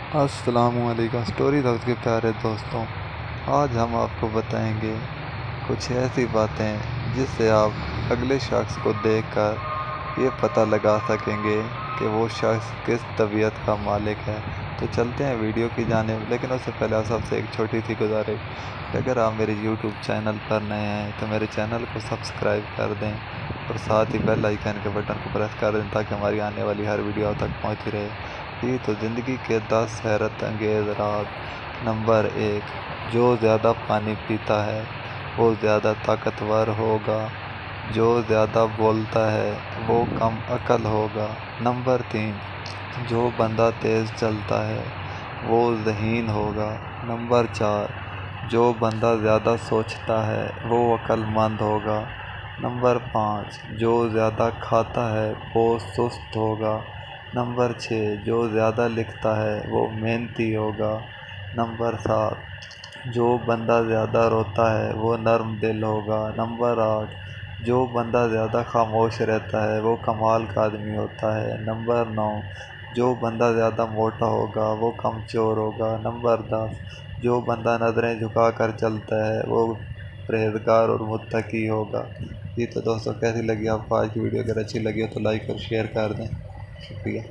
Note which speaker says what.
Speaker 1: अस्सलामुअलैकुम story house के प्यारे दोस्तों। आज हम आपको बताएंगे कुछ ऐसी बातें जिससे आप अगले शख्स को देखकर ये पता लगा सकेंगे कि वो शख्स किस तबीयत का मालिक है। तो चलते हैं वीडियो की जानिब, लेकिन उससे पहले आप सबसे एक छोटी सी गुजारिश कि अगर आप मेरे यूट्यूब चैनल पर नए हैं तो मेरे चैनल को सब्सक्राइब कर दें और साथ ही बेल आइकन के बटन को प्रेस कर दें ताकि हमारी आने वाली हर वीडियो आप तक पहुंचती रहे। ये तो ज़िंदगी के 10 हैरत अंगेज़ राज। नंबर 1, जो ज़्यादा पानी पीता है वो ज़्यादा ताकतवर होगा। जो ज़्यादा बोलता है वो कम अकल होगा। नंबर 3, जो बंदा तेज़ चलता है वो ज़हीन होगा। नंबर 4, जो बंदा ज़्यादा सोचता है वो अक्लमंद होगा। नंबर 5, जो ज़्यादा खाता है वो सुस्त होगा। नंबर 6, जो ज़्यादा लिखता है वो मेहनती होगा। नंबर 7, जो बंदा ज़्यादा रोता है वो नर्म दिल होगा। नंबर 8, जो बंदा ज़्यादा खामोश रहता है वो कमाल का आदमी होता है। नंबर 9, जो बंदा ज़्यादा मोटा होगा वो कमज़ोर होगा। नंबर 10, जो बंदा नज़रें झुका कर चलता है वो परहेज़गार और मुत्तकी होगा। जी तो दोस्तों, कैसी लगी आपको आज की वीडियो? अगर अच्छी लगी हो तो लाइक और शेयर कर दें। शुक्रिया।